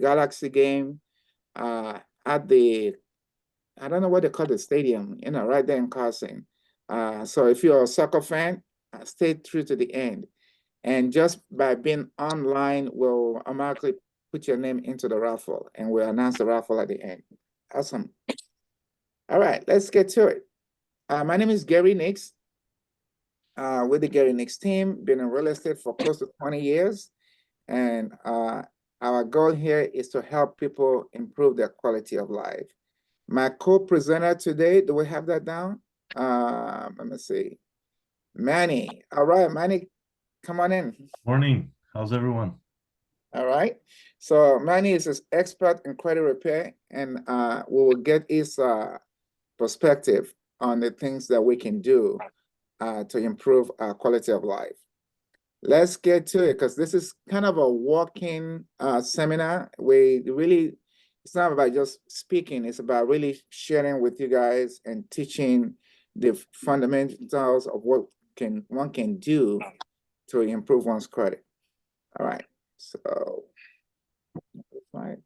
Galaxy game at the, I don't know what they call the stadium, right there in Carson. So if you're a soccer fan, stay through to the end. And just by being online, we'll automatically put your name into the raffle and we'll announce the raffle at the end. Awesome. All right, let's get to it. My name is Gary Nix. With the Gary Nix team, been in real estate for close to 20 years. And our goal here is to help people improve their quality of life. My co-presenter today, do we have that down? Let me see. Manny. All right, Manny, come on in. Morning. How's everyone? All right. So Manny is an expert in credit repair, and we will get his perspective on the things that we can do to improve our quality of life. Let's get to it, because this is kind of a walking seminar. It's not about just speaking, it's about really sharing with you guys and teaching the fundamentals of what one can do to improve one's credit. All right, so, okay.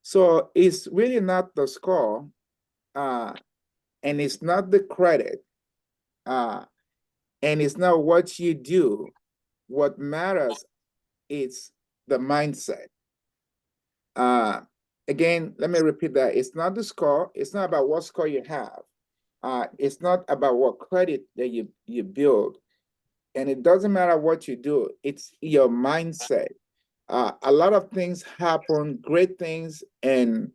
So it's really not the score, and it's not the credit, and it's not what you do. What matters is the mindset. Again, let me repeat that. It's not the score. It's not about what score you have. It's not about what credit that you build. And it doesn't matter what you do. It's your mindset. A lot of things happen, great things, and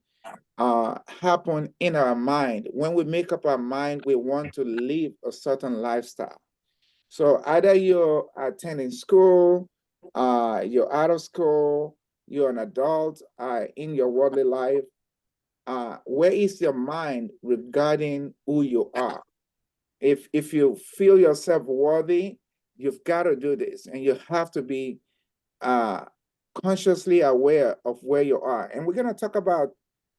happen in our mind. When we make up our mind, we want to live a certain lifestyle. So either you're attending school, you're out of school, you're an adult in your worldly life, where is your mind regarding who you are? If you feel yourself worthy, you've got to do this, and you have to be consciously aware of where you are. And we're going to talk about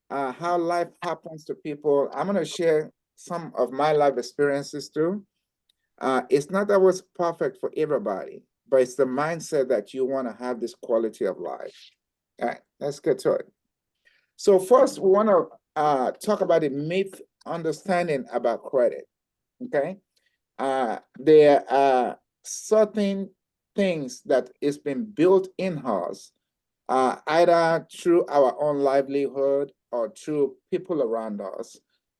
how life happens to people. I'm going to share some of my life experiences too. It's not that it's perfect for everybody, but it's the mindset that you want to have this quality of life. All right, let's get to it. So first, we want to talk about the myth understanding about credit, okay? There are certain things that is been built in us, either through our own livelihood or through people around us,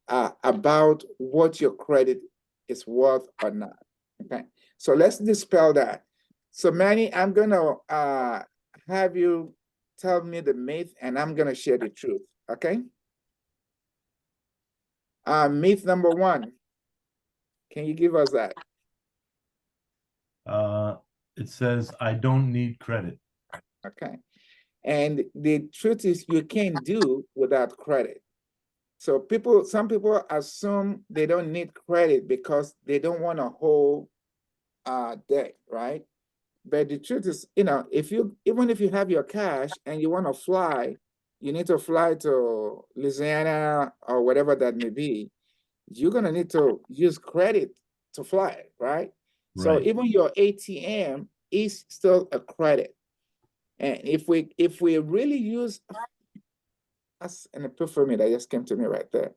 about what your credit is worth or not, okay? So let's dispel that. So Manny, I'm gonna have you tell me the myth, and I'm gonna share the truth, okay? Myth number one, can you give us that? It says, I don't need credit. Okay. And the truth is you can't do without credit. So some people assume they don't need credit because they don't want to hold debt, right? But the truth is, even if you have your cash and you want to fly, you need to fly to Louisiana or whatever that may be, you're going to need to use credit to fly, right? So Right. even your ATM is still a credit. And if we really use, that's an epiphany that just came to me right there.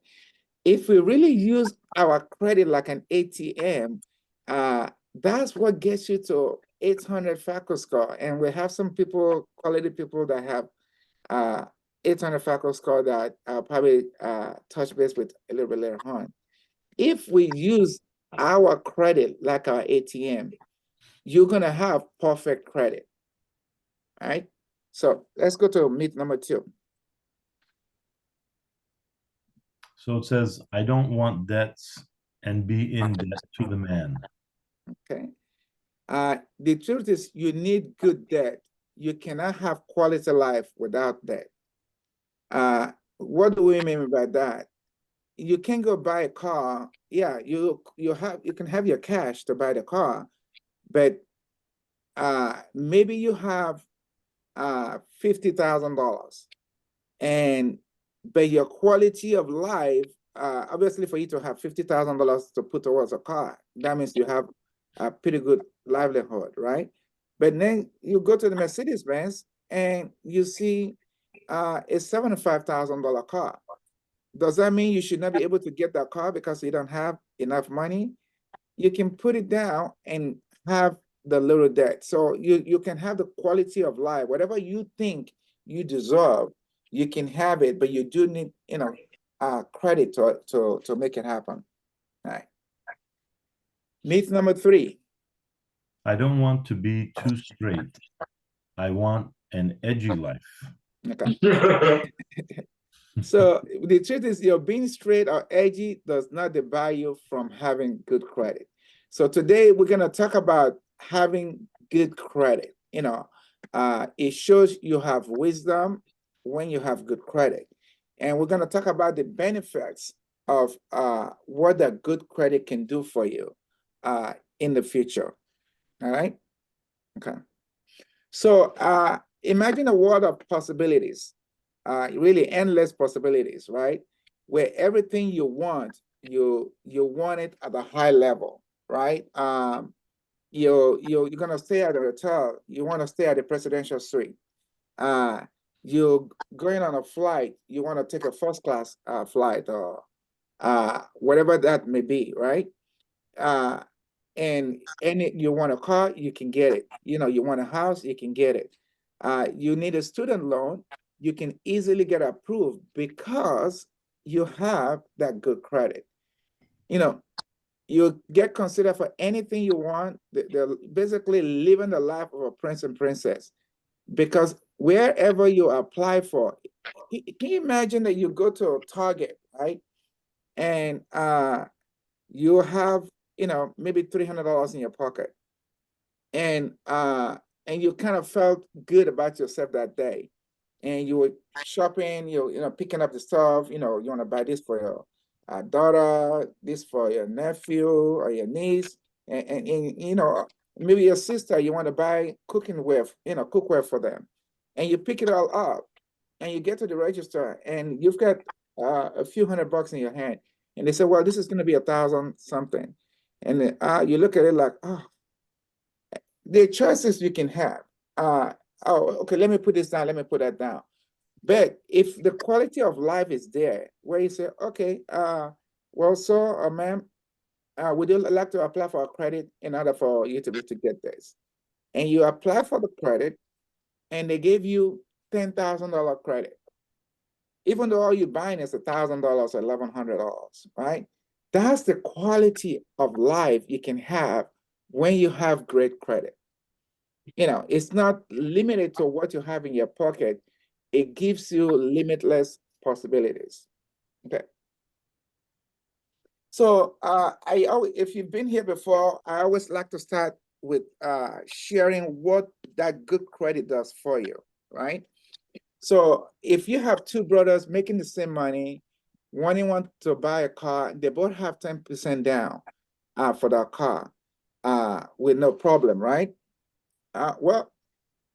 If we really use our credit like an ATM, that's what gets you to 800 FICO score. And we have some people, quality people that have 800 FICO score that probably touch base with a little bit later on. If we use our credit like our ATM, you're gonna have perfect credit, all right? So let's go to myth number two. So it says, I don't want debts and be in debt to the man. Okay. The truth is you need good debt. You cannot have quality life without debt. What do we mean by that? You can go buy a car. Yeah, you can have your cash to buy the car, but maybe you have $50,000, but your quality of life, obviously for you to have $50,000 to put towards a car, that means you have a pretty good livelihood, right? But then you go to the Mercedes-Benz, and you see a $75,000 car. Does that mean you should not be able to get that car because you don't have enough money? You can put it down and have the little debt. So you can have the quality of life, whatever you think you deserve, you can have it, but you do need, credit to make it happen. All right. Myth number 3. I don't want to be too straight. I want an edgy life. Okay. So the truth is, your being straight or edgy does not debar you from having good credit. So today we're going to talk about having good credit. It shows you have wisdom when you have good credit. And we're going to talk about the benefits of what a good credit can do for you in the future. All right. Okay. So imagine a world of possibilities, really endless possibilities, right? Where everything you want, you want it at a high level, right? You're gonna stay at a hotel. You want to stay at the presidential suite. Uh, you're going on a flight. You want to take a first class flight or whatever that may be, right? Uh, and you want a car, you can get it. You want a house, you can get it. You need a student loan, you can easily get approved because you have that good credit. You get considered for anything you want. They're basically living the life of a prince and princess because wherever you apply for, can you imagine that you go to Target, right? And you have, maybe $300 in your pocket, and you kind of felt good about yourself that day, and you were shopping, picking up the stuff, you want to buy this for your daughter, this for your nephew or your niece, and maybe your sister, you want to buy cookware for them, and you pick it all up, and you get to the register, and you've got a few $100 in your hand, and they say, well, this is going to be 1,000 something, and you look at it like, oh, the choices you can have. Oh, okay, let me put this down, let me put that down. But if the quality of life is there, where you say, okay, well, so, ma'am, would you like to apply for a credit in order for you to be to get this? And you apply for the credit, and they give you $10,000 credit, even though all you're buying is $1,000 or $1,100, right? That's the quality of life you can have when you have great credit. It's not limited to what you have in your pocket. It gives you limitless possibilities. Okay. So if you've been here before, I always like to start with sharing what that good credit does for you, right? So if you have two brothers making the same money, one want to buy a car, they both have 10% down for that car with no problem, right? Well,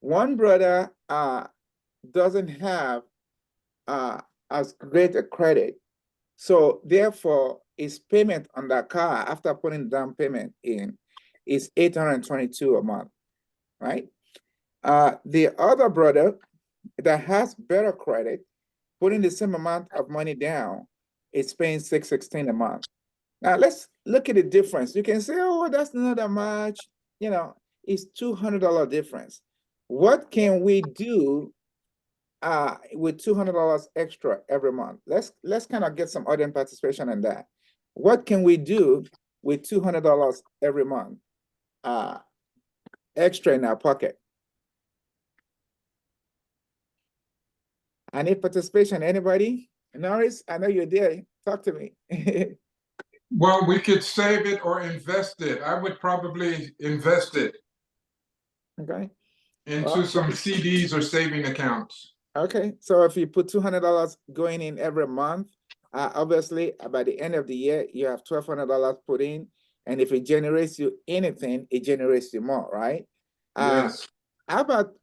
one brother doesn't have as great a credit. So therefore, his payment on that car after putting down payment in is $822 a month, right? The other brother that has better credit, putting the same amount of money down, is paying $616 a month. Now let's look at the difference. You can say, oh, that's not that much. It's $200 difference. What can we do with $200 extra every month? Let's kind of get some audience participation in that. What can we do with $200 every month extra in our pocket? I need participation. Anybody? Norris, I know you're there. Talk to me. Well, we could save it or invest it. I would probably invest it Okay. into some CDs or saving accounts. Okay. So if you put $200 going in every month, obviously by the end of the year, you have $1,200 put in. And if it generates you anything, it generates you more, right? Yes. How about,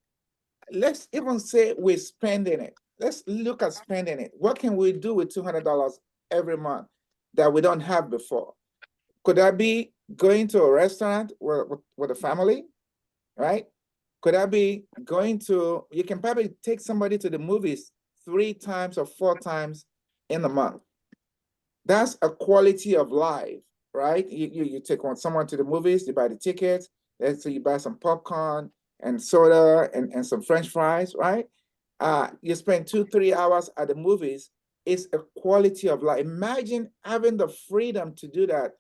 let's even say we're spending it. Let's look at spending it. What can we do with $200 every month that we don't have before? Could that be going to a restaurant with a family, right? Could that be going to, you can probably take somebody to the movies 3 times or 4 times in a month. That's a quality of life, right? You take someone to the movies, you buy the tickets, let's say you buy some popcorn and soda and some French fries, right? You spend 2, 3 hours at the movies. It's a quality of life. Imagine having the freedom to do that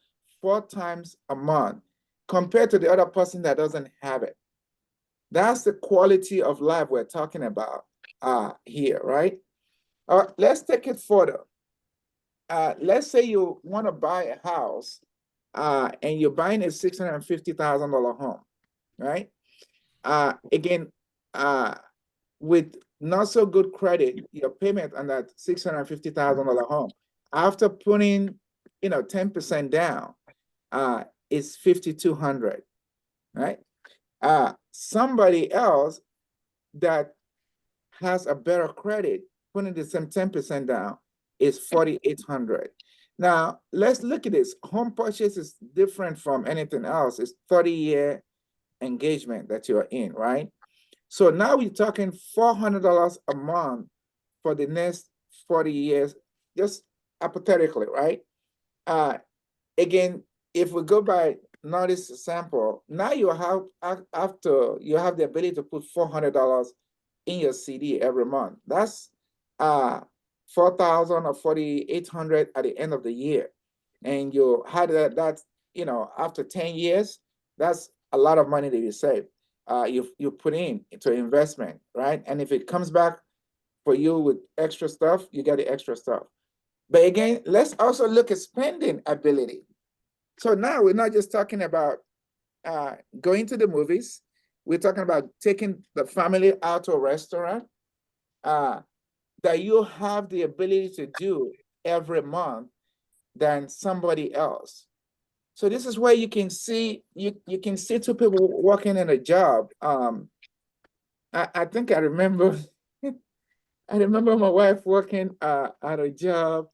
4 times a month compared to the other person that doesn't have it. That's the quality of life we're talking about here, right? Let's take it further. Let's say you want to buy a house and you're buying a $650,000 home, right? Again, with not so good credit, your payment on that $650,000 home, after putting 10% down, is $5,200, right? Somebody else that has a better credit, putting the same 10% down, is $4,800. Now, let's look at this. Home purchase is different from anything else. It's 30-year engagement that you're in, right? So now we're talking $400 a month for the next 40 years, just hypothetically, right? Again, if we go by notice sample, now you have, after you have the ability to put $400 in your CD every month. That's 4,000 or 4,800 at the end of the year. And you had that, after 10 years, that's a lot of money that you save. You put into investment, right? And if it comes back for you with extra stuff, you get the extra stuff. But again, let's also look at spending ability. So now we're not just talking about going to the movies. We're talking about taking the family out to a restaurant that you have the ability to do every month than somebody else. So this is where you can see you can see 2 people working in a job. I think I remember I remember my wife working at a job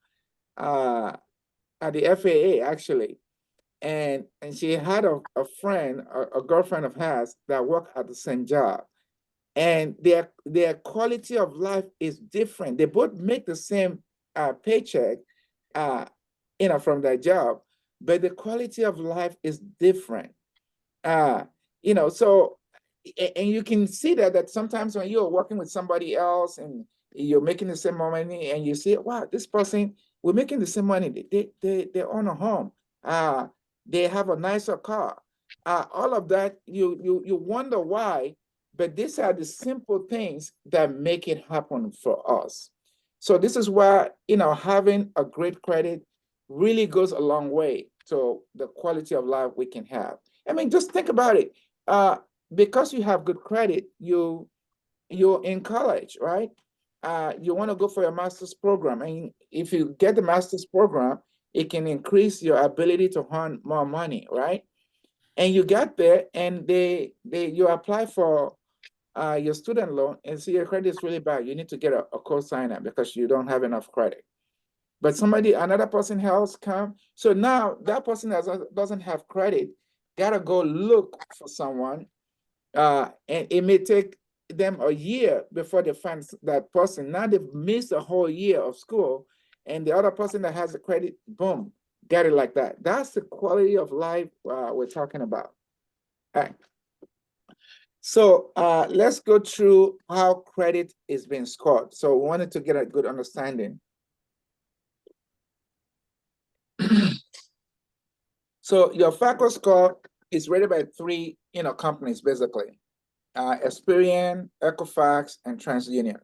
at the FAA actually. And she had a friend, a girlfriend of hers that worked at the same job. And their quality of life is different. They both make the same paycheck, from their job, but the quality of life is different. So, and you can see that sometimes when you're working with somebody else and you're making the same money, and you see, wow, this person, we're making the same money. They own a home. They have a nicer car. All of that, you wonder why, but these are the simple things that make it happen for us. So this is why, having a great credit really goes a long way to the quality of life we can have. I mean, just think about it. Because you have good credit, you're in college, right? You want to go for a master's program. And if you get the master's program, it can increase your ability to earn more money, right? And you get there and you apply for your student loan and see your credit is really bad. You need to get a co-signer because you don't have enough credit. But another person else come. So now that person that doesn't have credit, gotta go look for someone. And it may take them a year before they find that person. Now they've missed a whole year of school, and the other person that has the credit, boom, get it like that. That's the quality of life we're talking about. All right. So let's go through how credit is being scored. So we wanted to get a good understanding. So your FICO score is rated by 3 companies basically. Experian, Equifax, and TransUnion.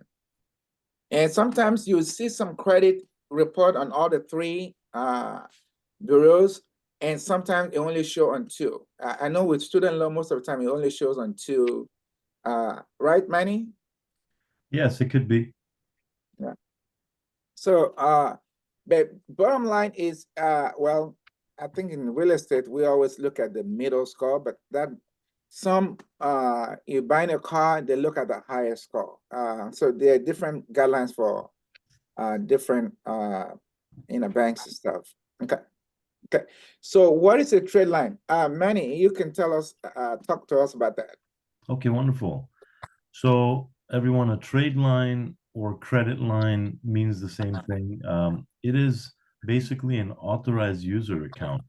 And sometimes you see some credit report on all the 3 bureaus, and sometimes it only shows on 2. I know with student loan, most of the time it only shows on 2. Right, Manny? Yes, it could be. Yeah. So, but bottom line is, well, I think in real estate, we always look at the middle score, but that you're buying a car, they look at the highest score. So there are different guidelines for different banks and stuff. Okay. So what is a trade line? Manny, you can talk to us about that. Okay, wonderful. So everyone, a trade line or credit line means the same thing. It is basically an authorized user account.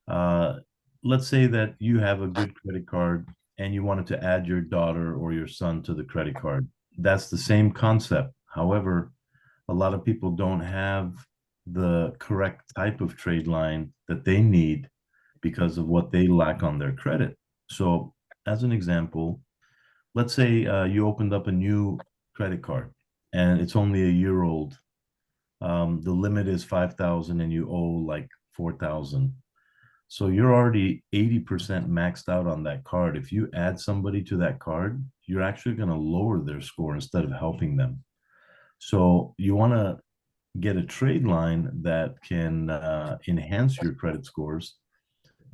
Uh, let's say that you have a good credit card and you wanted to add your daughter or your son to the credit card. That's the same concept. However, a lot of people don't have the correct type of trade line that they need because of what they lack on their credit. So, as an example, let's say you opened up a new credit card and it's only a year old. The limit is 5,000 and you owe like 4,000. So you're already 80% maxed out on that card. If you add somebody to that card, you're actually going to lower their score instead of helping them. So you want to get a trade line that can enhance your credit scores,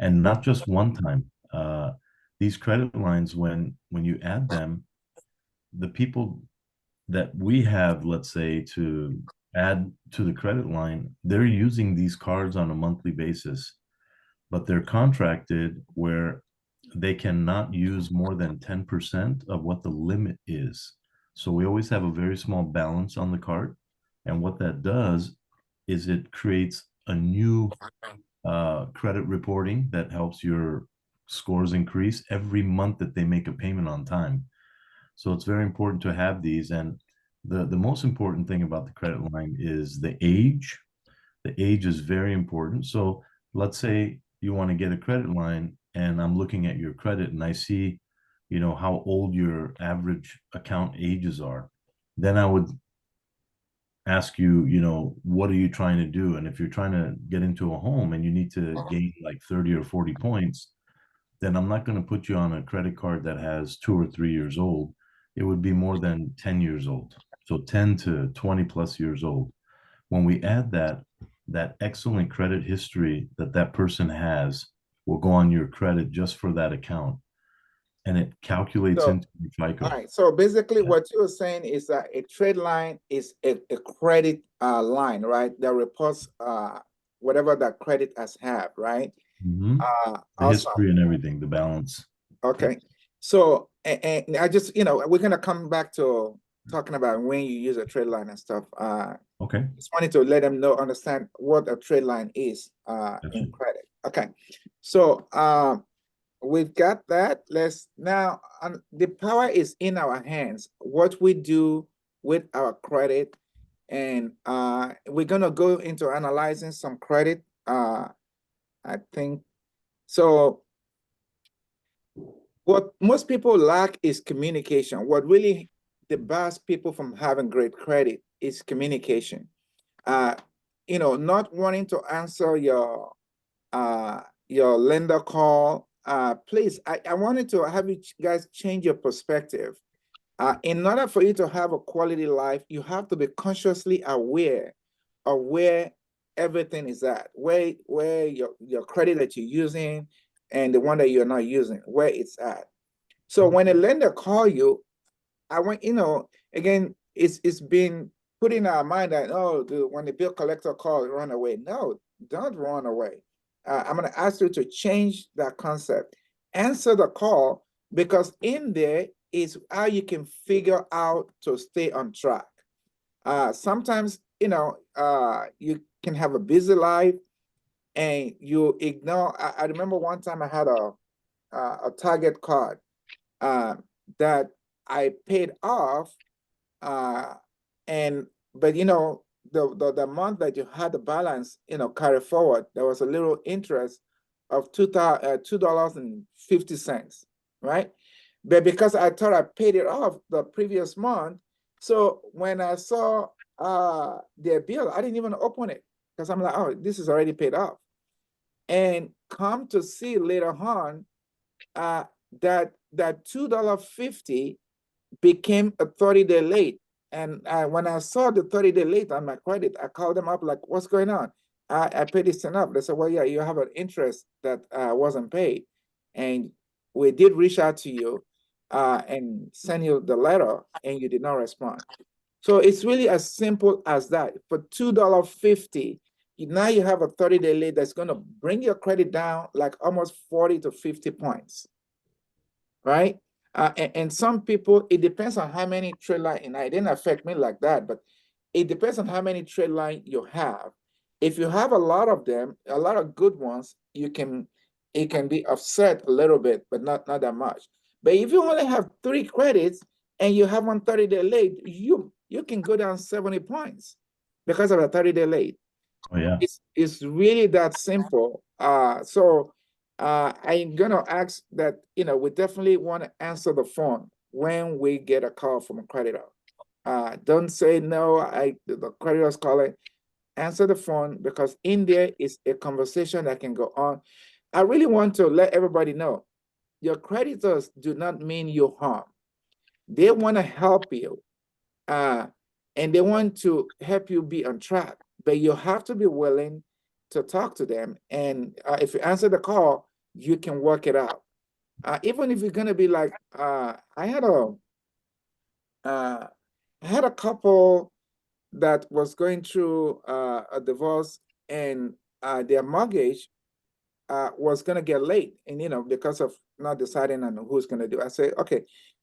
and not just one time. These credit lines, when you add them, the people that we have, let's say, to add to the credit line, they're using these cards on a monthly basis, but they're contracted where they cannot use more than 10% of what the limit is. So we always have a very small balance on the card. And what that does is it creates a new credit reporting that helps your scores increase every month that they make a payment on time. So it's very important to have these. And the most important thing about the credit line is the age. The age is very important. So let's say you want to get a credit line and I'm looking at your credit and I see, how old your average account ages are. Then I would ask you, what are you trying to do? And if you're trying to get into a home and you need to gain like 30 or 40 points, then I'm not going to put you on a credit card that has 2 or 3 years old. It would be more than 10 years old. So 10 to 20 plus years old. When we add that excellent credit history that person has will go on your credit just for that account. And it calculates So, into your FICO. all right. So basically what you're saying is that a trade line is a credit line, right? That reports whatever that credit has had, right? Mhm. The Awesome. history and everything, the balance. Okay. So, and I just, we're gonna come back to talking about when you use a trade line and stuff. Okay. Just wanted to let them know, understand what a trade line is in Gotcha. credit. Okay. So we've got that. Let's now, the power is in our hands. What we do with our credit, and we're gonna go into analyzing some credit. I think so. What most people lack is communication. What really debars people from having great credit is communication. Uh, not wanting to answer your lender call. Please, I wanted to have you guys change your perspective. In order for you to have a quality life, you have to be consciously aware of where everything is at, where your credit that you're using and the one that you're not using, where it's at. So when a lender call you, I want, again, it's been put in our mind that, oh, when the bill collector calls, run away. No, don't run away. I'm going to ask you to change that concept. Answer the call, because in there is how you can figure out to stay on track. Sometimes, you can have a busy life and you ignore. I remember one time I had a Target card that I paid off, uh, and but the month that you had the balance, carry forward, there was a little interest of $2.50, right? But because I thought I paid it off the previous month, so when I saw their bill, I didn't even open it because I'm like, oh, this is already paid off. And come to see later on, uh, that $2.50 became a 30-day late. And when I saw the 30-day late on my credit, I called them up like, what's going on? I paid this enough. They said, well, yeah, you have an interest that wasn't paid. And we did reach out to you and send you the letter, and you did not respond. So it's really as simple as that. For $2.50, now you have a 30-day late that's going to bring your credit down like almost 40 to 50 points, right? And some people, it depends on how many trade line, and it didn't affect me like that, but it depends on how many trade line you have. If you have a lot of them, a lot of good ones, it can be offset a little bit, but not that much. But if you only have 3 credits and you have one 30-day late, you can go down 70 points because of a 30-day late. Oh yeah. It's really that simple. So I'm gonna ask that, we definitely want to answer the phone when we get a call from a creditor. Don't say no, the creditor's calling. Answer the phone, because in there is a conversation that can go on. I really want to let everybody know, your creditors do not mean you harm. They want to help you, and they want to help you be on track, but you have to be willing to talk to them. And if you answer the call, you can work it out. Even if you're going to be like, I had a couple that was going through a divorce, and their mortgage was going to get late, and because of not deciding on who's going to do. I say, okay,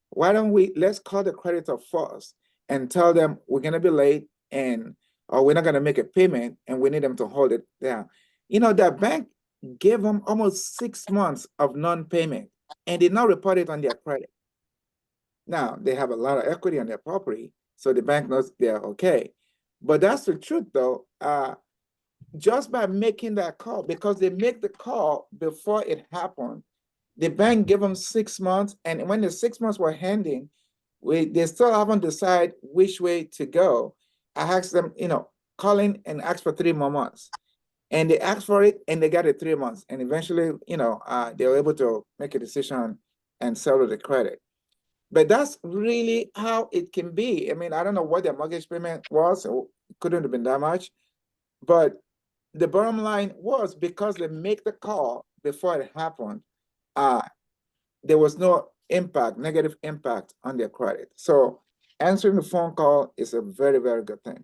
why don't let's call the creditor first and tell them we're going to be late, and or we're not going to make a payment, and we need them to hold it down. That bank gave them almost 6 months of non-payment and did not report it on their credit. Now they have a lot of equity on their property, so the bank knows they're okay. But that's the truth, though. Just by making that call, because they make the call before it happened, the bank gave them 6 months, and when the 6 months were ending, they still haven't decided which way to go. I asked them, call in and ask for 3 more months, and they asked for it, and they got it 3 months, and eventually, they were able to make a decision and settle the credit. But that's really how it can be. I mean, I don't know what their mortgage payment was, so it couldn't have been that much, but the bottom line was, because they make the call before it happened, there was no negative impact on their credit. So answering the phone call is a very, very good thing.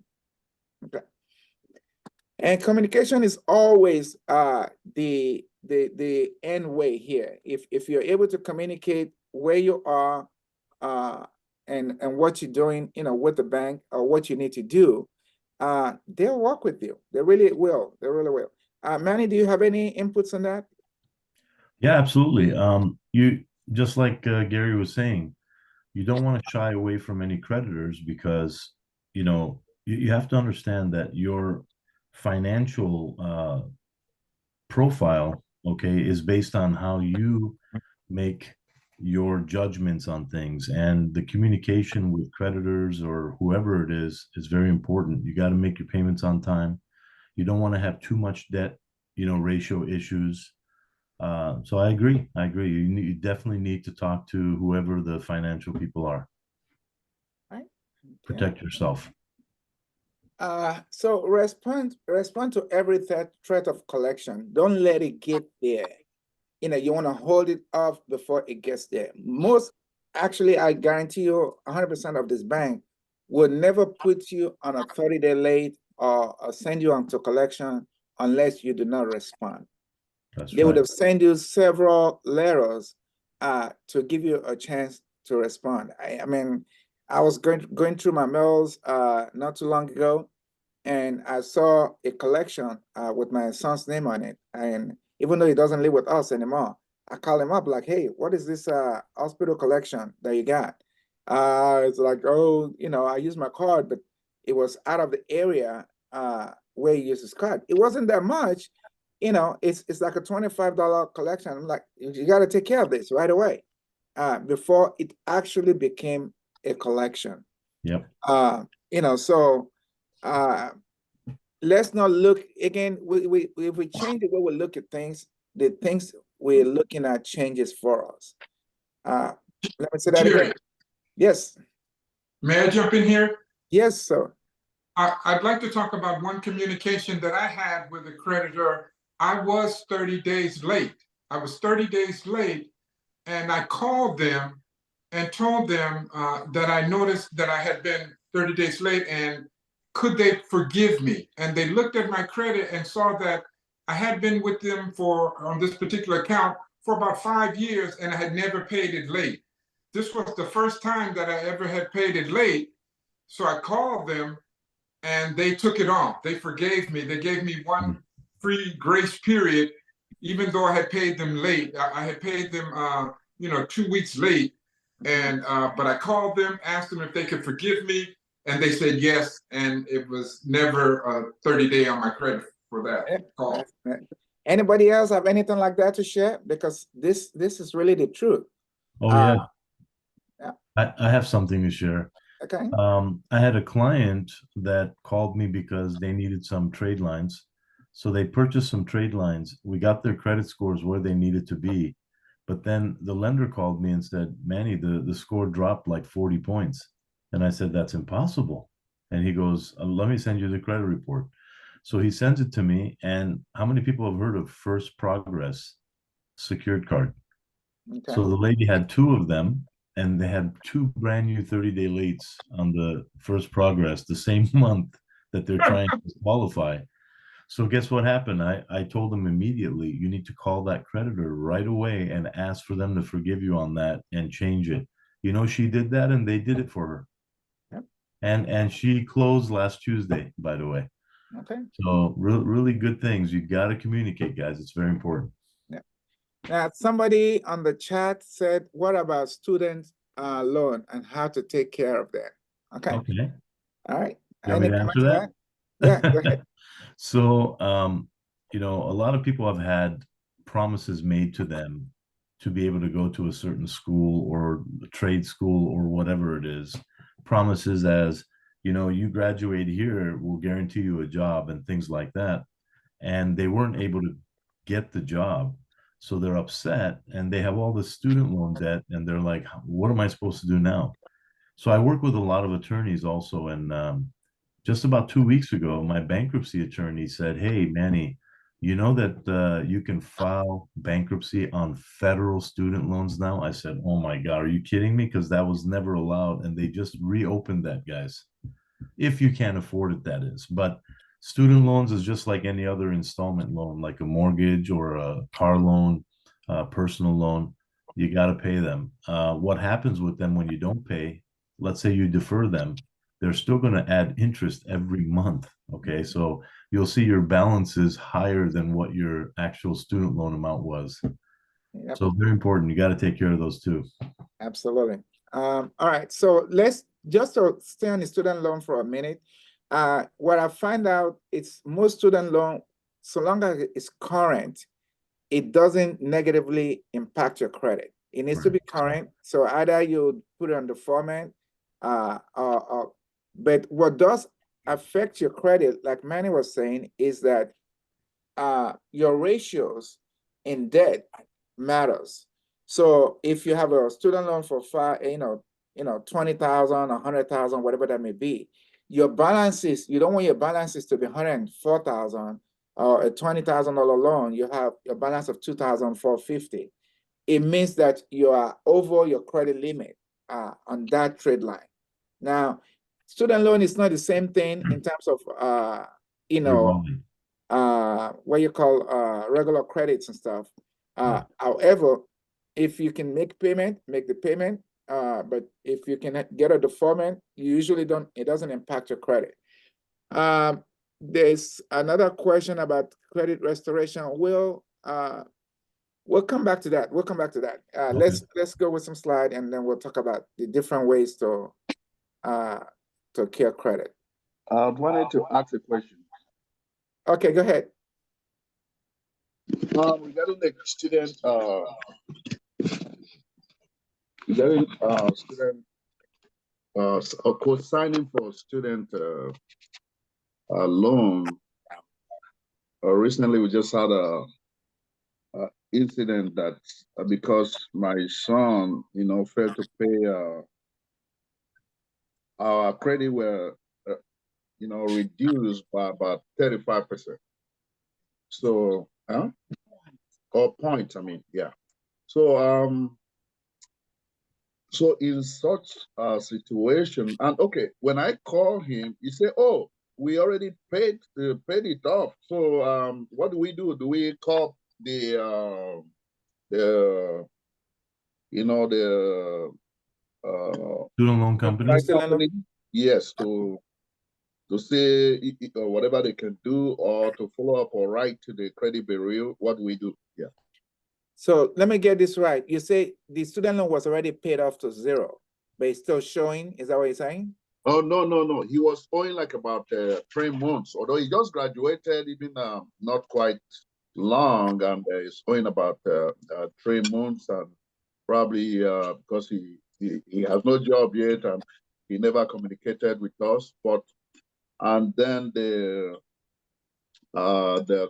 Okay. And communication is always the end way here. If you're able to communicate where you are and what you're doing, with the bank, or what you need to do, they'll work with you. They really will. They really will. Manny, do you have any inputs on that? Yeah, absolutely. You just like Gary was saying, you don't want to shy away from any creditors because you have to understand that your financial profile, okay, is based on how you make your judgments on things, and the communication with creditors or whoever it is very important. You got to make your payments on time. You don't want to have too much debt, ratio issues. So I agree. You definitely need to talk to whoever the financial people are. Right. Protect yourself. So respond to every threat of collection. Don't let it get there. You want to hold it off before it gets there. Actually, I guarantee you 100% of this bank would never put you on a 30-day late or send you on to collection unless you do not respond. They would have sent you several letters to give you a chance to respond. I mean, I was going through my mails not too long ago, and I saw a collection with my son's name on it. And even though he doesn't live with us anymore, I called him up like, hey, what is this hospital collection that you got? It's like, oh, I used my card, but it was out of the area where he used his card. It wasn't that much. It's like a $25 collection. I'm like, you got to take care of this right away before it actually became a collection. Yep. So let's not look again. If we change the way we look at things, the things we're looking at changes for us. Let me say that again. Yes. May I jump in here? Yes, sir. I'd like to talk about one communication that I had with a creditor. I was 30 days late. I was 30 days late, and I called them and told them that I noticed that I had been 30 days late, and could they forgive me? And they looked at my credit and saw that I had been with them on this particular account for about 5 years, and I had never paid it late. this was the first time that I ever had paid it late. So I called them and they took it off. They forgave me. They gave me one free grace period, even though I had paid them late. I had paid them, 2 weeks late. And but I called them, asked them if they could forgive me, and they said yes. And it was never a 30-day on my credit for that call. Anybody else have anything like that to share? Because this is really the truth. Oh yeah. Yeah. I have something to share. Okay. I had a client that called me because they needed some trade lines. So they purchased some trade lines. We got their credit scores where they needed to be. But then the lender called me and said, Manny, the score dropped like 40 points. And I said, that's impossible. And he goes, let me send you the credit report. So he sends it to me. And how many people have heard of First Progress secured card? Okay. So the lady had two of them, and they had two brand new 30-day lates on the First Progress the same month that they're trying to qualify. So guess what happened? I told them immediately, you need to call that creditor right away and ask for them to forgive you on that and change it. You know, she did that and they did it for her. Yep. And she closed last Tuesday, by the way. Okay. So really good things. You got to communicate, guys. It's very important. Yeah. Now, somebody on the chat said, what about student loan and how to take care of that? Okay. Okay. All right. You want me to answer that? Yeah, go ahead. So, a lot of people have had promises made to them to be able to go to a certain school or a trade school or whatever it is. Promises as, you graduate here, we'll guarantee you a job and things like that. And they weren't able to get the job. So they're upset and they have all this student loan debt and they're like, what am I supposed to do now? So I work with a lot of attorneys also, and just about 2 weeks ago, my bankruptcy attorney said, hey, Manny, you know that you can file bankruptcy on federal student loans now? I said, oh my God, are you kidding me? Because that was never allowed. And they just reopened that, guys. If you can't afford it, that is. But student loans is just like any other installment loan, like a mortgage or a car loan, personal loan. You got to pay them. What happens with them when you don't pay? Let's say you defer them, they're still going to add interest every month. Okay. So you'll see your balance is higher than what your actual student loan amount was. Yep. So very important. You got to take care of those too. Absolutely. All right. So let's just to stay on the student loan for a minute. What I find out is most student loan, so long as it's current, it doesn't negatively impact your credit. It needs to be current. So either you put it on deferment, but what does affect your credit, like Manny was saying, is that your ratios in debt matters. So if you have a student loan for 20,000, 100,000, whatever that may be, your balances, you don't want your balances to be 104,000 or a $20,000 loan, you have a balance of 2,450. It means that you are over your credit limit on that trade line. Now, student loan is not the same thing in terms of what you call regular credits and stuff. However, if you can make payment, make the payment. But if you can get a deferment, you usually don't, it doesn't impact your credit. There's another question about credit restoration. We'll come back to that. We'll come back to that. Okay. Let's go with some slide and then we'll talk about the different ways to cure credit. I wanted to ask a question. Okay, go ahead. Regarding the student, co-signing for student loan. Recently, we just had a incident that because my son, failed to pay, our credit were, reduced by about 35%. So, or point, I mean, yeah. So, so in such a situation, and okay, when I call him, he said, "Oh, we already paid it off." So, what do we do? Do we call the Student loan company? Student loan? Yes, to say whatever they can do, or to follow up or write to the credit bureau. What do we do? Yeah. So let me get this right. You say the student loan was already paid off to zero, but it's still showing. Is that what you're saying? Oh, no. He was owing like about 3 months, although he just graduated even not quite long, and he's owing about 3 months, and probably because he has no job yet, and he never communicated with us. And then the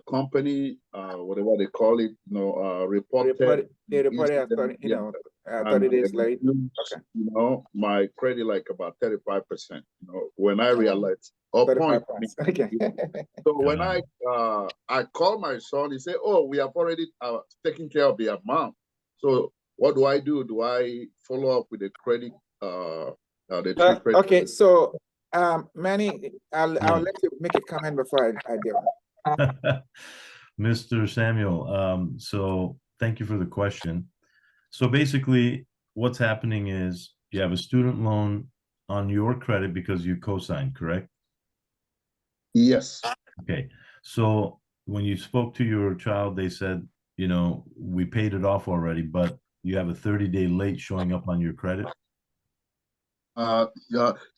company, whatever they call it, reported They reported at incident, 30, yeah, 30 and they days late. reduced, Okay. my credit like about 35%. When I realized, 35 point. I mean, points. Okay. so when I called my son, he said, "Oh, we have already taken care of the amount." So what do I do? Do I follow up with the credit? The three credit. Okay, so Manny, I'll Yeah. let you make a comment before I do. Mr. Samuel, so thank you for the question. So basically, what's happening is you have a student loan on your credit because you co-signed, correct? Yes. Okay. So when you spoke to your child, they said, we paid it off already, but you have a 30-day late showing up on your credit?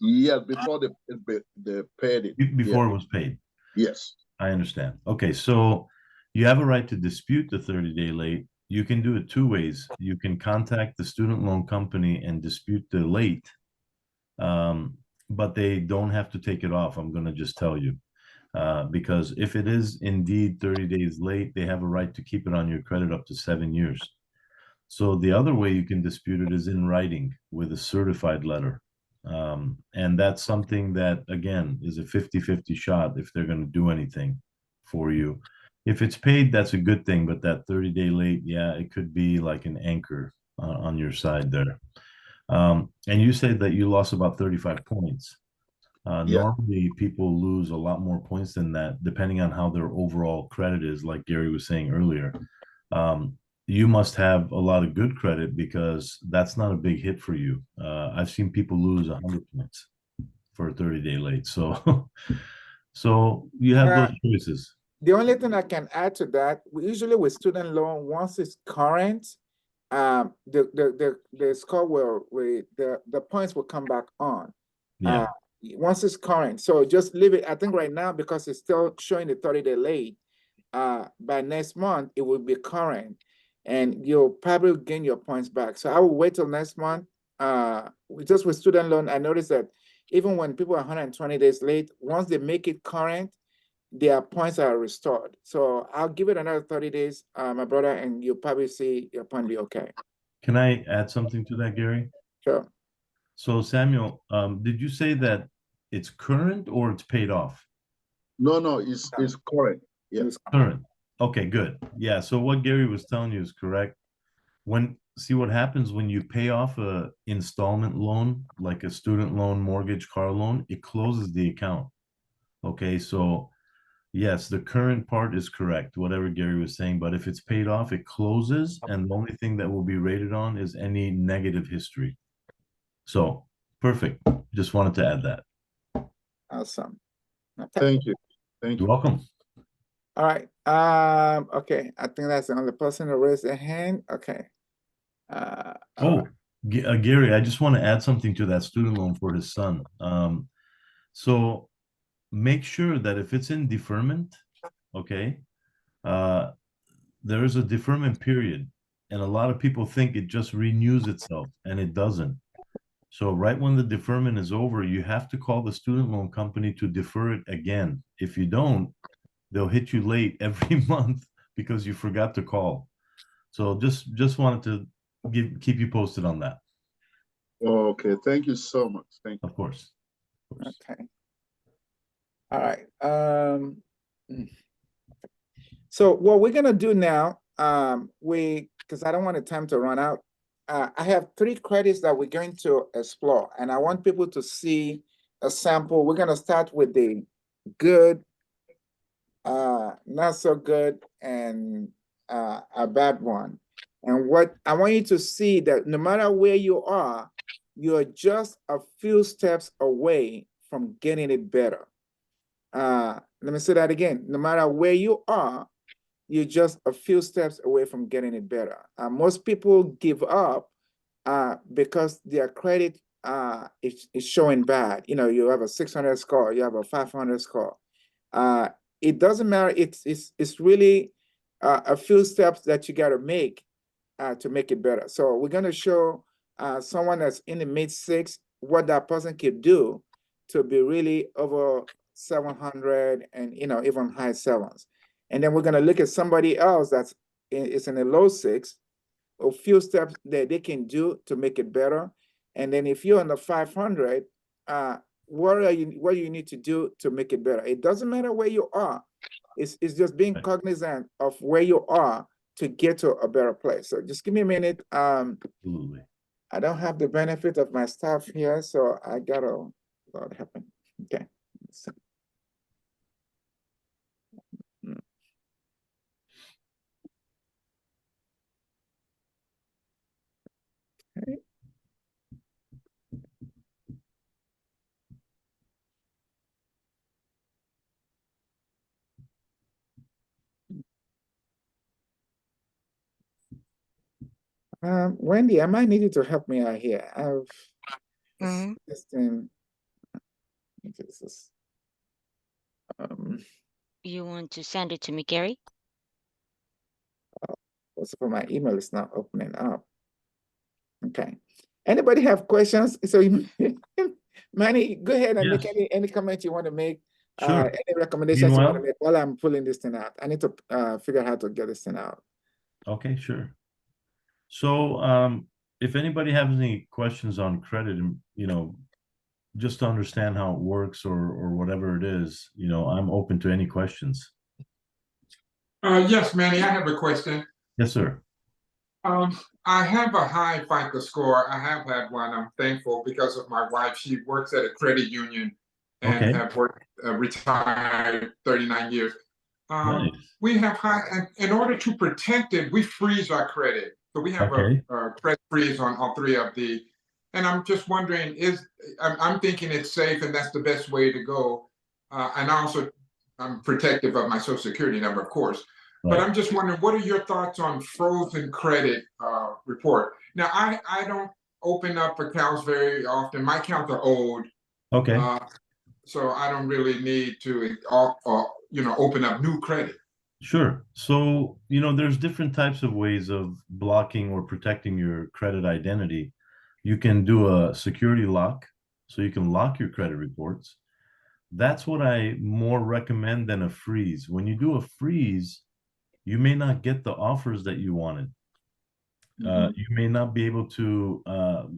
Yes, before they paid it. Before it was paid. Yes. I understand. Okay, so you have a right to dispute the 30-day late. You can do it two ways. You can contact the student loan company and dispute the late, but they don't have to take it off. I'm going to just tell you, because if it is indeed 30 days late, they have a right to keep it on your credit up to 7 years. So the other way you can dispute it is in writing with a certified letter. And that's something that, again, is a 50-50 shot if they're going to do anything for you. If it's paid, that's a good thing, but that 30-day late, yeah, it could be like an anchor on your side there. And you said that you lost about 35 points. Yeah. Normally, people lose a lot more points than that, depending on how their overall credit is, like Gary was saying earlier. You must have a lot of good credit because that's not a big hit for you. I've seen people lose 100 points for a 30-day late. So, so you have those choices. The only thing I can add to that, usually with student loan, once it's current, the score the points will come back on. Yeah. Once it's current. So just leave it. I think right now, because it's still showing the 30-day late, by next month, it will be current and you'll probably gain your points back. So I will wait till next month. Just with student loan, I noticed that even when people are 120 days late, once they make it current, their points are restored. So I'll give it another 30 days, my brother, and you'll probably see your point be okay. Can I add something to that, Gary? Sure. So Samuel, did you say that it's current or it's paid off? No, it's current. Yeah. It's Current. Okay, good. Yeah. So what Gary was telling you is correct. See what happens when you pay off a installment loan, like a student loan, mortgage, car loan, it closes the account. Okay, so yes, the current part is correct, whatever Gary was saying, but if it's paid off, it closes, and the only thing that will be rated on is any negative history. So perfect. Just wanted to add that. awesome. Okay. Thank you. Thank You're you. welcome. All right. Okay. I think that's the only person who raised their hand. Okay. Oh, Gary, I just want to add something to that student loan for his son. So make sure that if it's in deferment, okay, there is a deferment period, and a lot of people think it just renews itself, and it doesn't. So right when the deferment is over, you have to call the student loan company to defer it again. If you don't, they'll hit you late every month because you forgot to call. So just wanted to keep you posted on that. Okay. Thank you so much. Thank you. Of course. Okay. All right. So what we're gonna do now, because I don't want the time to run out. I have 3 credits that we're going to explore, and I want people to see a sample. We're gonna start with the good, not so good, and a bad one. And what I want you to see that no matter where you are, you're just a few steps away from getting it better. Let me say that again. No matter where you are, you're just a few steps away from getting it better. Most people give up because their credit is showing bad. You know, you have a 600 score, you have a 500 score. It doesn't matter. It's really a few steps that you got to make it better. So we're going to show someone that's in the mid six what that person could do to be really over 700 and, you know, even high sevens. And then we're going to look at somebody else is in the low six, a few steps that they can do to make it better. And then if you're on the 500, what do you need to do to make it better? It doesn't matter where you are. It's just being cognizant of where you are to get to a better place. So just give me a minute. Absolutely. I don't have the benefit of my staff here, so I gotta let it happen. Okay. Okay. Wendy, I might need you to help me out here. This thing. This is, You want to send it to me, Gary? also for my email is not opening up. Okay. Anybody have questions? So Manny, go ahead and make Yes. any comment you want to make. Sure. Any recommendations you want to Meanwhile- make while I'm pulling this thing out. I need to figure out how to get this thing out. Okay, sure. So, if anybody has any questions on credit, and you know, just to understand how it works or whatever it is, you know, I'm open to any questions. Yes, Manny, I have a question. Yes, sir. I have a high FICO score. I have had one. I'm thankful because of my wife. She works at a credit union and Okay. have worked retired 39 years. Nice. We have high, and in order to protect it, we freeze our credit. So we have Okay. a credit freeze on all three of the, and I'm just wondering, I'm thinking it's safe and that's the best way to go. And also, I'm protective of my social security number, of course. But Right. I'm just wondering, what are your thoughts on frozen credit report? Now, I don't open up accounts very often. My accounts are old. Okay. So I don't really need to, open up new credit. Sure. So, you know, there's different types of ways of blocking or protecting your credit identity. You can do a security lock, so you can lock your credit reports. That's what I more recommend than a freeze. When you do a freeze, you may not get the offers that you wanted. You may not be able to,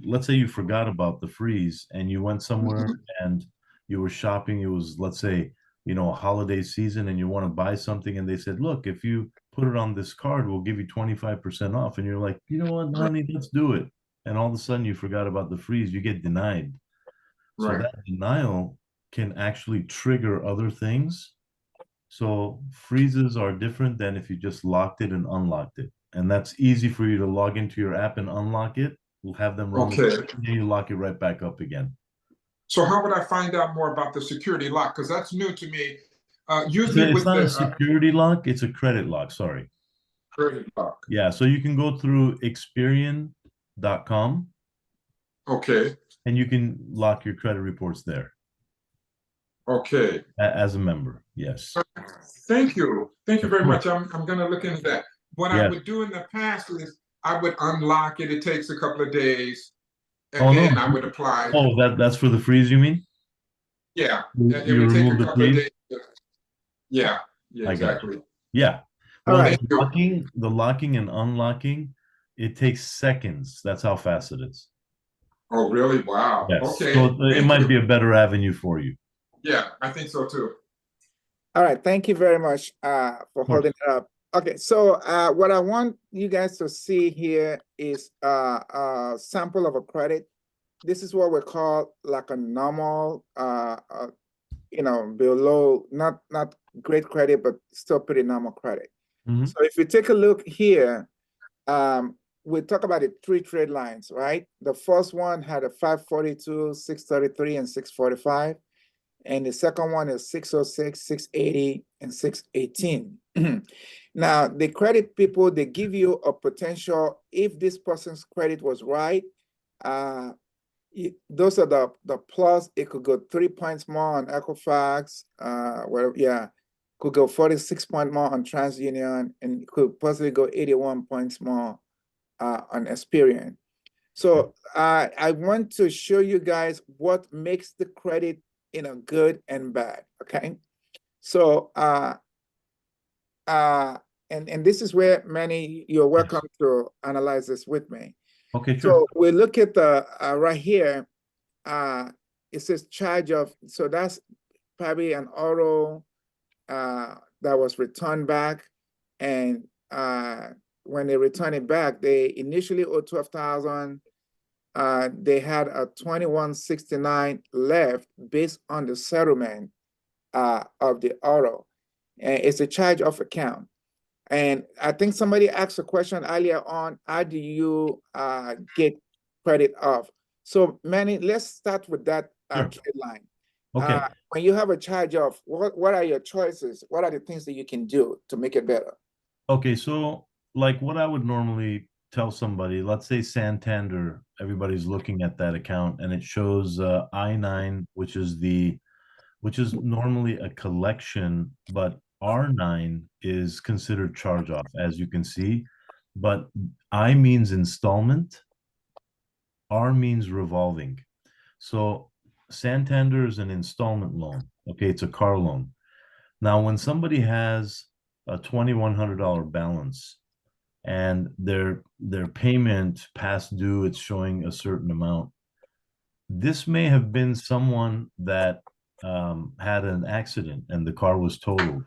let's say you forgot about the freeze and you went somewhere and you were shopping. It was, let's say, you know, a holiday season and you want to buy something and they said, look, if you put it on this card, we'll give you 25% off. And you're like, you know what, honey, let's do it. And all of a sudden you forgot about the freeze, you get denied. So Right. that denial can actually trigger other things. So freezes are different than if you just locked it and unlocked it. And that's easy for you to log into your app and unlock it. We'll have them run Okay. it, and you lock it right back up again. So how would I find out more about the security lock? Because that's new to me. It's Usually with not a the security lock, it's a credit lock. Sorry. credit lock. Yeah, so you can go through Experian.com Okay. and you can lock your credit reports there Okay. as a member. Yes. Thank you. Thank you Of very course. much. I'm going to look into that. What I Yes. would do in the past is I would unlock it. It takes a couple of days. And Oh, no. then I would apply. Oh, that's for the freeze, you mean? Yeah. It You would take remove a the couple of freeze? days. Yeah. Yeah, I got exactly. you. Yeah. All Well, right. the locking and unlocking, it takes seconds. That's how fast it is. Oh, really? Wow. Yes. Okay. So it Thank might you. be a better avenue for you. Yeah, I think so too. All right, thank you very much for course. holding it up. Okay, so what I want you guys to see here is a sample of a credit. This is what we call like a normal, below, not great credit, but still pretty normal credit. Mhm. So if you take a look here, we talk about the three trade lines, right? The first one had a 542, 633, and 645. And the second one is 606, 680, and 618. Now, the credit people, they give you a potential, if this person's credit was right, those are the plus. It could go 3 points more on Equifax, could go 46 points more on TransUnion, and could possibly go 81 points more on Experian. So I want to show you guys what makes the credit, good and bad. Okay, so and this is where Manny, you're welcome to analyze this with me. Okay, sure. So we look at the right here. It says charge of, so that's probably an auto that was returned back, and when they return it back, they initially owed 12,000. They had a 2169 left based on the settlement of the auto, and it's a charge off account. And I think somebody asked a question earlier on, how do you get credit off? So Manny, let's start with that Sure. trade line. Okay. When you have a charge off, what are your choices? What are the things that you can do to make it better? Okay, so like what I would normally tell somebody, let's say Santander, everybody's looking at that account and it shows I-9, which is normally a collection, but R9 is considered charge off, as you can see. But I means installment, R means revolving. So Santander is an installment loan. Okay, it's a car loan. Now, when somebody has a $2,100 balance and their payment past due, it's showing a certain amount. This may have been someone that had an accident and the car was totaled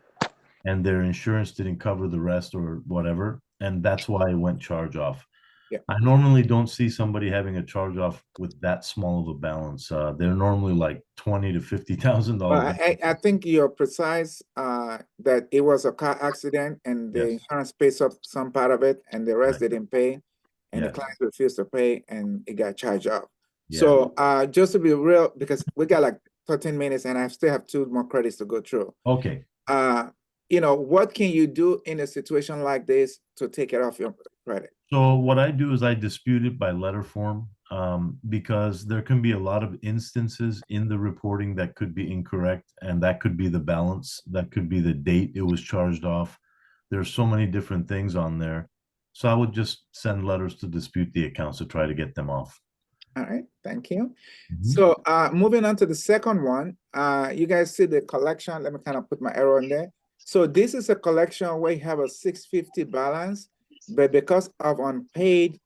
and their insurance didn't cover the rest or whatever, and that's why it went charge off. Yeah. I normally don't see somebody having a charge off with that small of a balance. They're normally like $20,000 to $50,000. I think you're precise that it was a car accident and the Yes. insurance pays up some part of it and the rest Right. they didn't pay, and the Yes. client refused to pay and it got charged off. Yeah. So just to be real, because we got like 13 minutes and I still have 2 more credits to go through. Okay. What can you do in a situation like this to take it off your credit? So what I do is I dispute it by letter form, because there can be a lot of instances in the reporting that could be incorrect, and that could be the balance, that could be the date it was charged off. There's so many different things on there. So I would just send letters to dispute the accounts to try to get them off. All right, thank you. Mhm. So moving on to the second one, you guys see the collection. Let me kind of put my arrow in there. So this is a collection where you have a 650 balance, but because of unpaid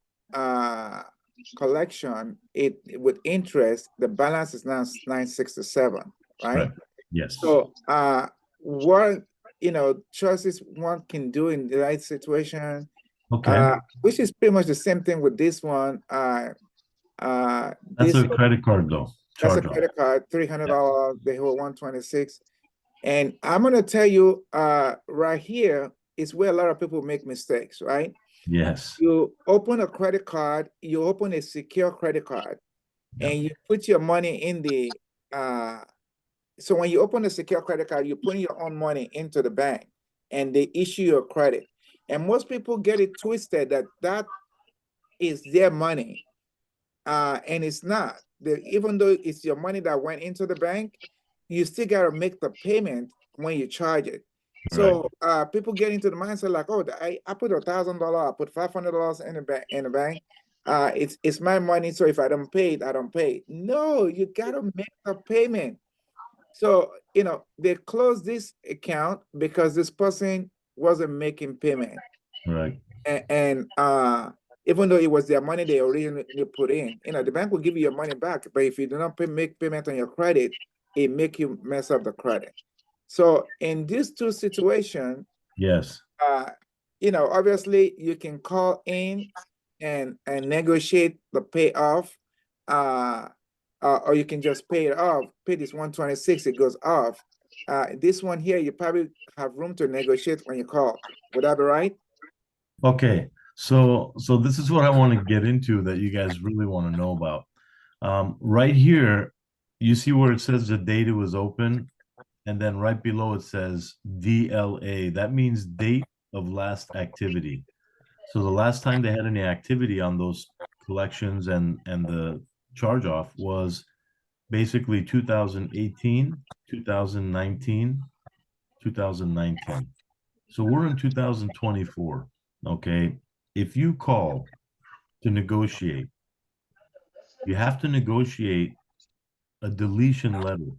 collection, it with interest, the balance is now 967, right? Correct. Yes. So what choices one can do in the right situation, Okay. which is pretty much the same thing with this one. That's This a credit card though. that's a Charge off. credit card, $300, they hold 126. And I'm gonna tell you, right here is where a lot of people make mistakes, right? Yes. You open a credit card, you open a secure credit card, Yeah. and you put your money in the, so when you open a secure credit card, you're putting your own money into the bank and they issue your credit. And most people get it twisted that that is their money. And it's not. Even though it's your money that went into the bank, you still got to make the payment when you charge it. So people get into the mindset like, oh, I put $1,000, I put $500 in the bank. It's my money, so if I don't pay it, I don't pay it. No, you got to make the payment. So they closed this account because this person wasn't making payment. Right. And even though it was their money they originally put in, the bank will give you your money back. But if you do not make payment on your credit, it make you mess up the credit. So in these two situations, Yes. Obviously you can call in and negotiate the payoff, or you can just pay it off. Pay this 126, it goes off. This one here, you probably have room to negotiate when you call. Would that be right? Okay. So this is what I want to get into that you guys really want to know about. Right here, you see where it says the data was open, and then right below it says DLA. That means date of last activity. So the last time they had any activity on those collections and the charge off was basically 2018, 2019, 2019. So we're in 2024. Okay. If you call to negotiate, you have to negotiate a deletion letter.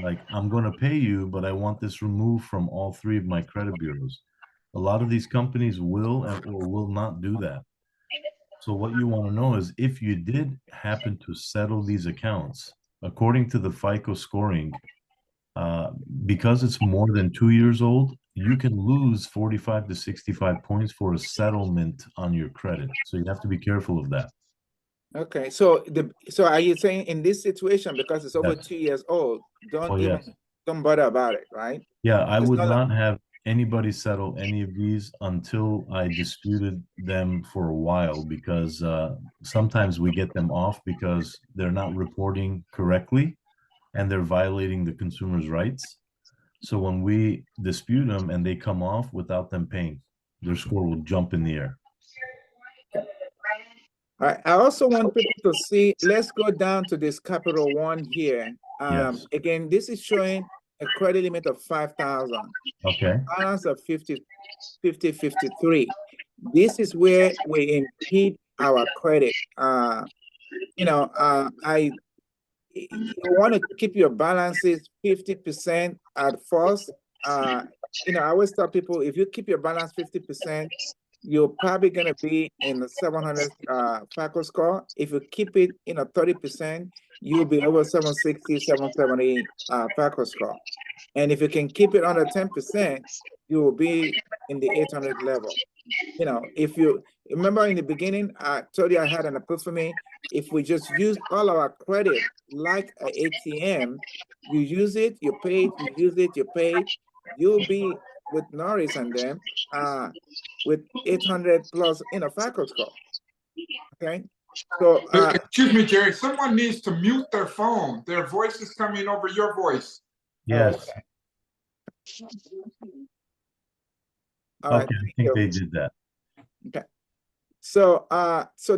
Like, I'm going to pay you, but I want this removed from all three of my credit bureaus. A lot of these companies will or will not do that. So what you want to know is if you did happen to settle these accounts, according to the FICO scoring, uh, because it's more than 2 years old, you can lose 45 to 65 points for a settlement on your credit. So you have to be careful of that. Okay, so are you saying in this situation, because it's over Yes. 2 years old, don't Oh, even yes. don't bother about it, right? Yeah, I It's would not like, not have anybody settle any of these until I disputed them for a while, because sometimes we get them off because they're not reporting correctly and they're violating the consumer's rights. So when we dispute them and they come off without them paying, their score will jump in the air. I also want people to see, let's go down to this Capital One here. Yes. Again, this is showing a credit limit of 5,000, Okay. balance of 53. This is where we impede our credit. You want to keep your balances 50% at first. I always tell people, if you keep your balance 50%, you're probably going to be in the 700 FICO score. If you keep it 30%, you'll be over 760, 770 FICO score. And if you can keep it under 10%, you will be in the 800 level. If you remember in the beginning, I told you I had an epiphany. If we just use all our credit like an ATM, you use it, you pay it, you use it, you pay it, you'll be with Norris and them with 800 plus in a FICO score. Okay. So excuse me, Jerry, someone needs to mute their phone. Their voice is coming over your voice. Yes. all right, Okay, I thank think you. they did that. Okay. So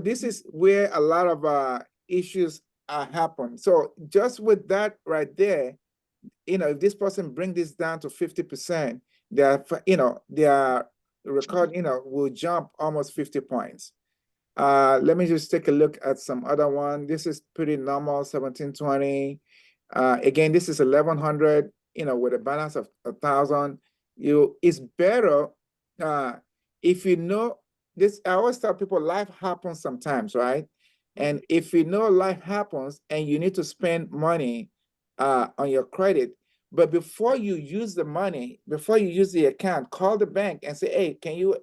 this is where a lot of issues happen. So just with that right there, if this person bring this down to 50%, their record, will jump almost 50 points. Let me just take a look at some other one. This is pretty normal, 1720. Again, this is 1100, with a balance of 1,000. It's better if you know this. I always tell people life happens sometimes, right? And if you know life happens and you need to spend money on your credit, but before you use the money, before you use the account, call the bank and say, hey, can you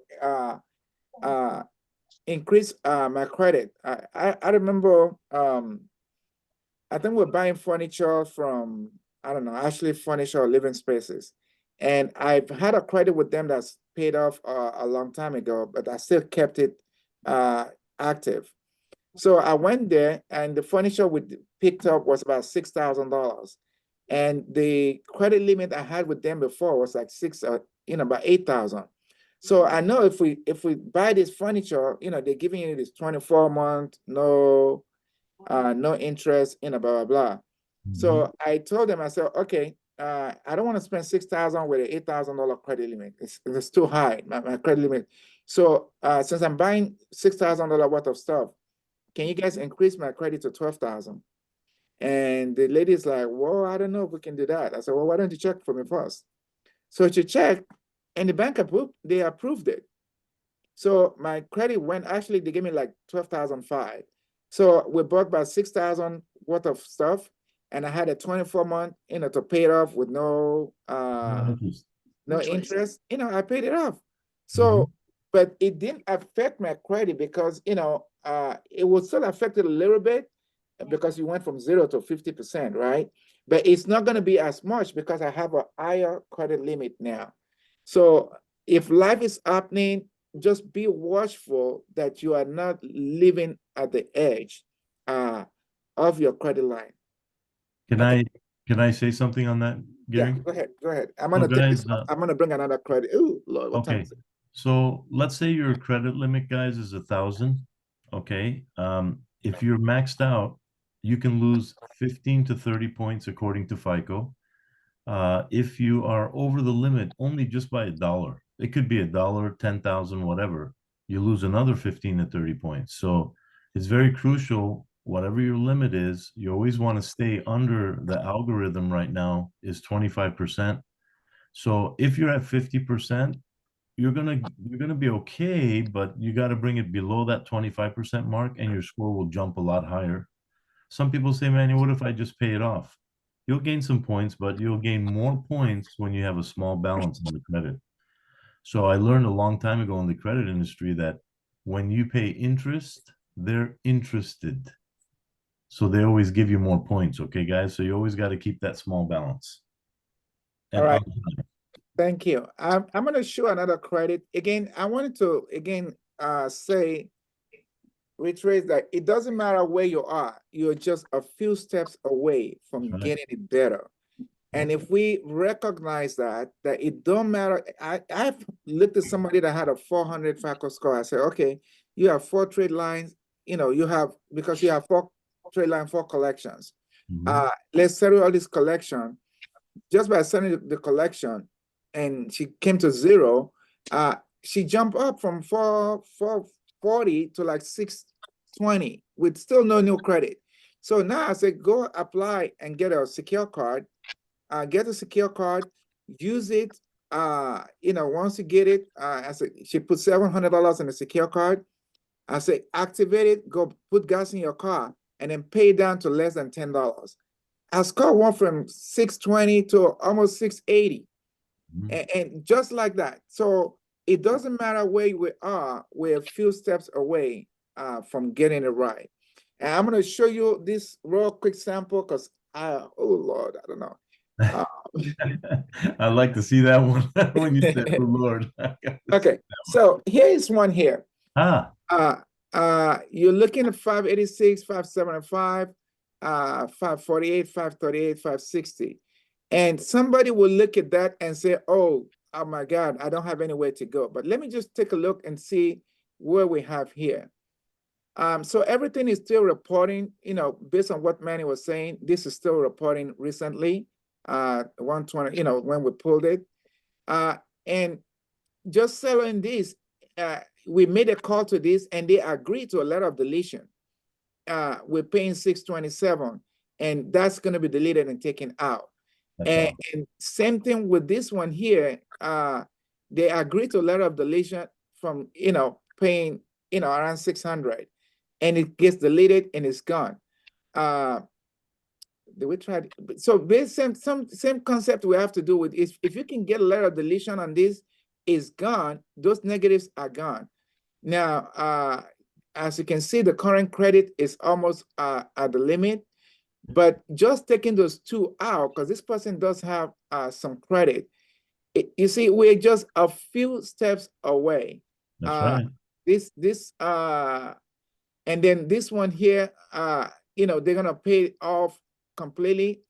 increase my credit? I remember I think we're buying furniture from, I don't know, Ashley Furniture or Living Spaces. And I've had a credit with them that's paid off a long time ago, but I still kept it active. So I went there and the furniture we picked up was about $6,000. And the credit limit I had with them before was like about 8,000. So I know if we buy this furniture, they're giving you this 24-month, no interest, blah, blah, blah. So I told them, I said, okay, I don't want to spend 6,000 with an $8,000 credit limit. It's too high, my credit limit. So since I'm buying $6,000 worth of stuff, can you guys increase my credit to 12,000? And the lady's like, well, I don't know if we can do that. I said, well, why don't you check for me first? So she checked, and the bank they approved it. So my credit went, actually, they gave me like 12,500. So we bought about 6,000 worth of stuff, and I had a 24-month, to pay it off with no interest. I paid it off. So, but it didn't affect my credit because, it was still affected a little bit because you went from 0 to 50%, right? But it's not going to be as much because I have a higher credit limit now. So if life is happening, just be watchful that you are not living at the edge of your credit line. Can Okay. I say something on that, Yeah, Gary? go ahead. Go ahead. I'm So gonna take guys, this. I'm gonna bring another credit. Oh Lord, what time okay. is it? So let's say your credit limit, guys, is 1,000. Okay. If you're maxed out, you can lose 15 to 30 points according to FICO. If you are over the limit only just by $1, it could be $1, 10,000, whatever, you lose another 15 to 30 points. So it's very crucial, whatever your limit is, you always want to stay under. The algorithm right now is 25%. So if you're at 50%, you're gonna be okay, but you got to bring it below that 25% mark, and your score will jump a lot higher. Some people say, man, what if I just pay it off? You'll gain some points, but you'll gain more points when you have a small balance on the credit. So I learned a long time ago in the credit industry that when you pay interest, they're interested. So they always give you more points, okay, guys? So you always got to keep that small balance. All And right. Thank you. I'm going to show another credit. Again, I wanted to say, retrace that it doesn't matter where you are, you're just a few steps away from right. getting it better. And if we recognize that it don't matter, I've looked at somebody that had a 400 FICO score. I said, okay, you have 4 trade lines, because you have 4 trade line, 4 collections. Let's settle all this collection. Just by sending the collection, and she came to 0, she jumped up from 440 to like 620 with still no new credit. So now I said, go apply and get a secure card. Get a secure card, use it. Once you get it, I said she put $700 in a secure card. I say activate it, go put gas in your car, and then pay down to less than $10. Our score went from 620 to almost 680. And just like that. So it doesn't matter where we are, we're a few steps away from getting it right. And I'm going to show you this real quick sample because oh Lord, I don't know. I'd like to see that one when you said, "Oh Lord." Okay, so here is one here. Ah, You're looking at 586, 575, 548, 538, 560. And somebody will look at that and say, oh my God, I don't have anywhere to go. But let me just take a look and see where we have here. So everything is still reporting, based on what Manny was saying, this is still reporting recently, 120, when we pulled it. And just selling this, we made a call to this and they agreed to a letter of deletion. We're paying 627 and that's going to be deleted and taken out. And same thing with this one here. They agreed to a letter of deletion from, paying, around 600 and it gets deleted and it's gone. We tried. So same concept we have to do with is if you can get a letter of deletion on this, is gone, those negatives are gone. Now, as you can see, the current credit is almost at the limit, but just taking those 2 out, because this person does have some credit. You see, we're just a few steps away. That's right. And then this one here, they're gonna pay it off completely.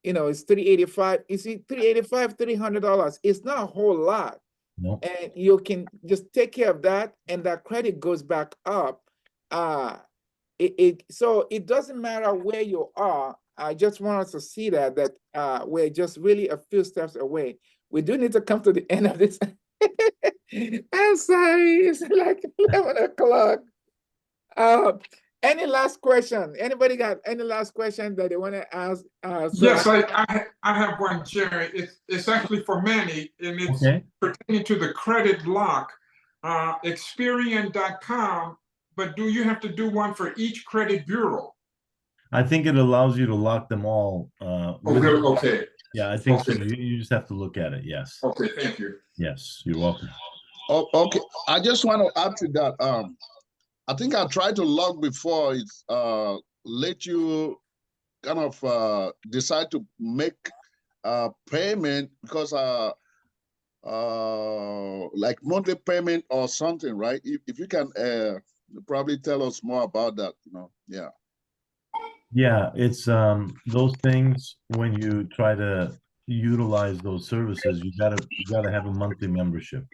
It's 385. You see, 385, $300. It's not a whole lot. Nope. And you can just take care of that, and that credit goes back up. So it doesn't matter where you are. I just want us to see that we're just really a few steps away. We do need to come to the end of this. I'm sorry, it's like 11 o'clock. Any last question? Anybody got any last question that they want to ask? Yes, I have one, Jerry. It's actually for Manny, and it's pertaining to the credit lock. Experian.com, but do you have to do one for each credit bureau? I think it allows you to lock them all. Okay. Yeah, I think so. You just have to look at it. Yes. Okay, thank you. Yes, you're welcome. Oh, okay. I just want to add to that. I think I tried to log before. It's let you kind of decide to make a payment because like monthly payment or something, right? If you can probably tell us more about that, yeah. Yeah, it's those things when you try to utilize those services, you gotta have a monthly membership.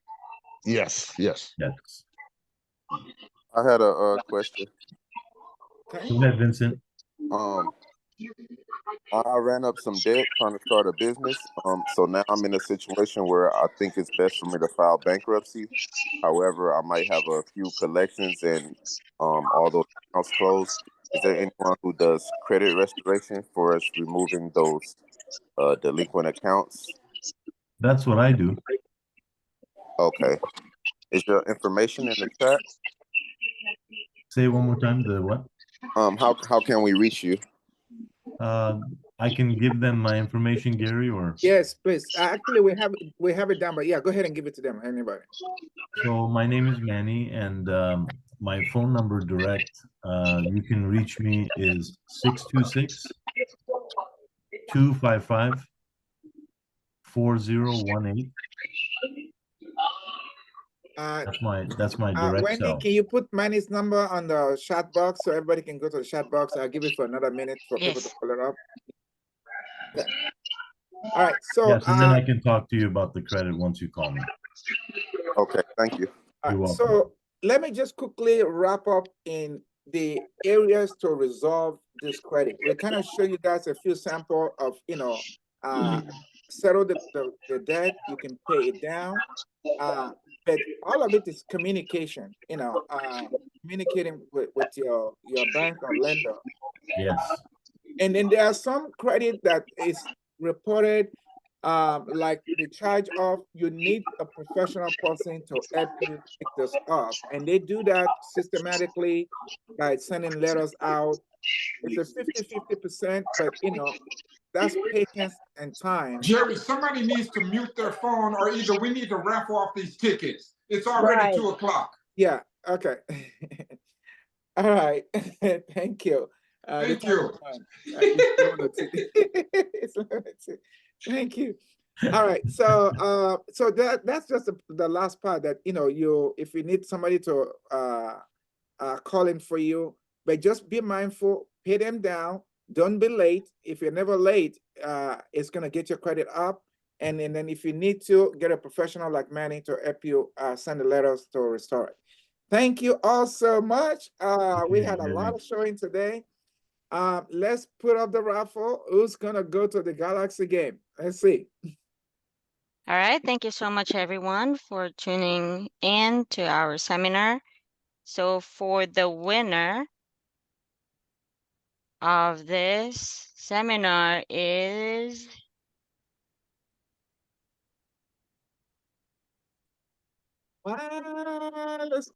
Yes, yes. Yes. I had a question. Okay. Go ahead, Vincent. Um, I ran up some debt trying to start a business. So now I'm in a situation where I think it's best for me to file bankruptcy. However, I might have a few collections and all those accounts closed. Is there anyone who does credit restoration for us removing those delinquent accounts? That's what I do. Okay. Is your information in the chat? Say it one more time. The what? How can we reach you? I can give them my information, Gary, or Yes, please. Actually, we have it down, but yeah, go ahead and give it to them. Anybody? so my name is Manny, and my phone number direct, you can reach me is 626-255-4018. That's my direct Wendy, cell. can you put Manny's number on the chat box so everybody can go to the chat box? I'll give it for another minute for people to Yes. pull it up. Okay. All right. So, Yes, and then I can talk to you about the credit once you call me. Okay, thank you. You're welcome. so let me just quickly wrap up in the areas to resolve this credit. We kind of show you guys a few sample of, settle the debt. You can pay it down. But all of it is communication, communicating with your bank or lender. Yes. And then there are some credit that is reported, like the charge off. You need a professional person to help you pick this up. And they do that systematically by sending letters out. It's a 50-50%, but that's patience and time. Jerry, somebody needs to mute their phone, or either we need to raffle off these tickets. It's already Right. 2:00. Yeah, okay. All right. Thank you. Thank you. It's limited. It's limited. Thank you. All right. So that's just the last part that if you need somebody to call in for you, but just be mindful, pay them down, don't be late. If you're never late, it's gonna get your credit up. And then if you need to get a professional like Manny to help you send the letters to restore it. Thank you all so much. We had a lot of showing today. Let's put up the raffle. Who's gonna go to the Galaxy game? Let's see. All right. Thank you so much, everyone, for tuning in to our seminar. So for the winner of this seminar is Wow, let's